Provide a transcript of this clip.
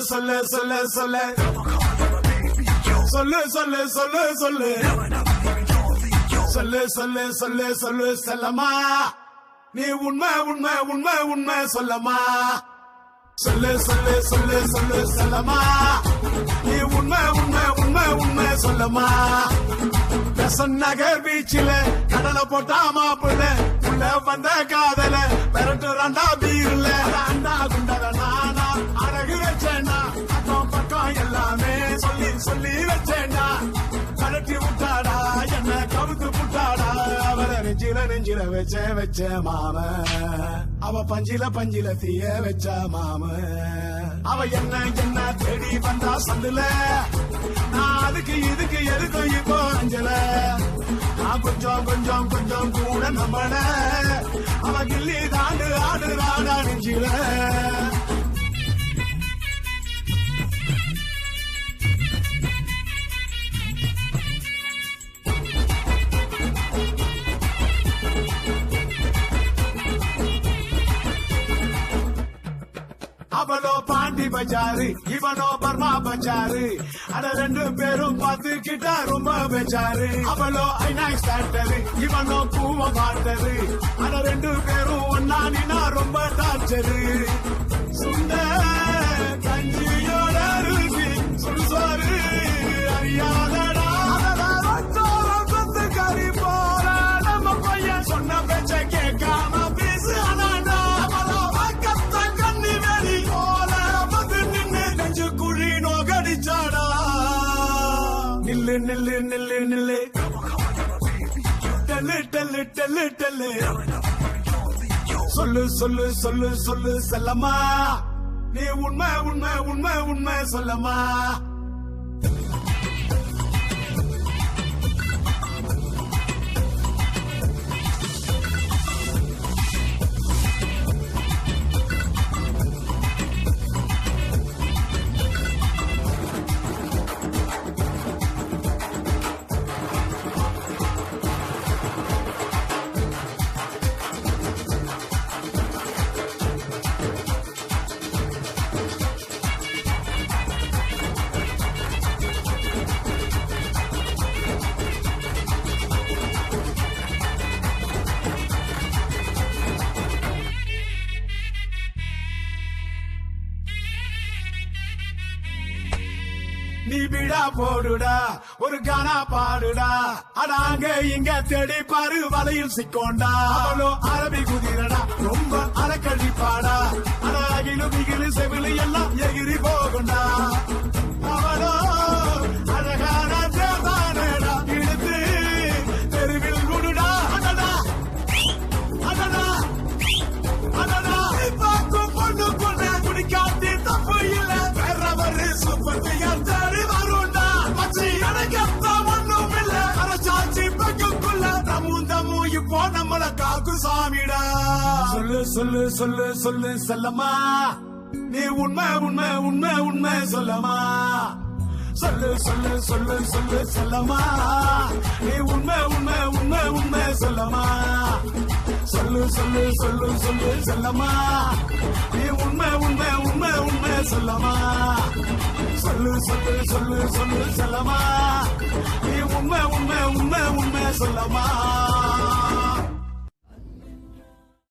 சொல்லு சொல்லு சொல்லு சொல்லு சொல்லு சொல்லு சொல்லு சொல்லு சொல்லு சொல்லு சொல்லு செல்லம்மா நீ உண்மை உண்மை உண்மை உண்மை சொல்லம்மா சொல்லு சொல்லு சொல்லு சொல்லு செல்லம்மா நீ உண்மை உண்மை உண்மை உண்மை சொல்லம்மா பெசன் நகர் பீச்சில கடலை போட்டா மாப்பிள்ள உள்ள வந்த காதல பெரட்டு ரெண்டா பீர்ல அண்டா குண்டல நானா அழகு வச்சேன்னா அக்கம் பக்கம் எல்லாமே சொல்லி சொல்லி வச்சேன்னா கலட்டி விட்டாடா என்ன கவுத்து புட்டாடா அவரை நெஞ்சில நெஞ்சில வச்ச மாம அவ பஞ்சில தீய வச்ச மாம அவ என்ன தேடி வந்தா சந்துல நான் அதுக்கு இதுக்கு எதுக்கும் இப்போ அஞ்சல நான் கொஞ்சம் கொஞ்சம் கொஞ்சம் கூட நம்மள அவ கில்லி தாண்டு ஆடுறாடா நெஞ்சில அவனோ பாண்டி பஜாரு இவனோ பர்மா பஜாரு அட ரெண்டு பேரும் பார்த்துக்கிட்டா ரொம்ப பெஜாரு அவளோ ஐநாக்ஸ் தேட்டரு இவனோ பூவ மாட்டரு அட ரெண்டு பேரும் ஒன்னா நின்னா ரொம்ப டார்ச்சரு சுண்ட கஞ்சியோட ருசி சுடுசோறு அறியாதடா கறி போற நம்ம பையன் சொன்ன பேச்ச கேட்காம பேசு ஆனாடா நில்லு நில்லு நில்லு நில்லு டெல்லு டெல்லு டெல்லு டெல்லு சொல்லு சொல்லு சொல்லு சொல்லு செல்லம்மா நீ உண்மை உண்மை உண்மை உண்மை சொல்லம்மா நீ விடா போடுடா ஒரு கானா பாடுடா அடாங்க இங்க தேடி பாரு வலையில் சிக்கோண்டா அவளோ அரபி குதிரடா ரொம்ப அலக்கழிப்பாடா அடாகிலும் மிகிலு செவிலு எல்லாம் எகிரி போகுண்டா அவளோ அழகான தேவானடா இழுத்து தெருவில் விடுடா அடடா அடடா அடடா பார்க்கும் பொண்ணு பொண்ணு குடிக்காட்டி தப்பு இல்ல வேறவரு சூப்பர் தேடி வருண்டா மச்சி எனக்கத்த ஒண்ணும் இல்ல அரசாட்சி பக்கக்குள்ள தமு இப்போ நம்மள காக்கு சாமிடா சொல்லு சொல்லு சொல்லு சொல்லு செல்லம்மா நீ உண்மை உண்மை உண்மை உண்மை சொல்லம்மா சொல்லு சொல்லு சொல்லு சொல்லு செல்லம்மா நீ உண்மை உண்மை உண்மை உண்மை சொல்லம்மா சொல்லு சொல்லு சொல்லு சொல்லு செல்லம்மா நீ உண்மை உண்மை உண்மை உண்மை சொல்லம்மா சொல்லு சொல்லு சொல்லு சொல்லு செல்லம்மா நீ உண்மை உண்மை உண்மை உண்மை சொல்லம்மா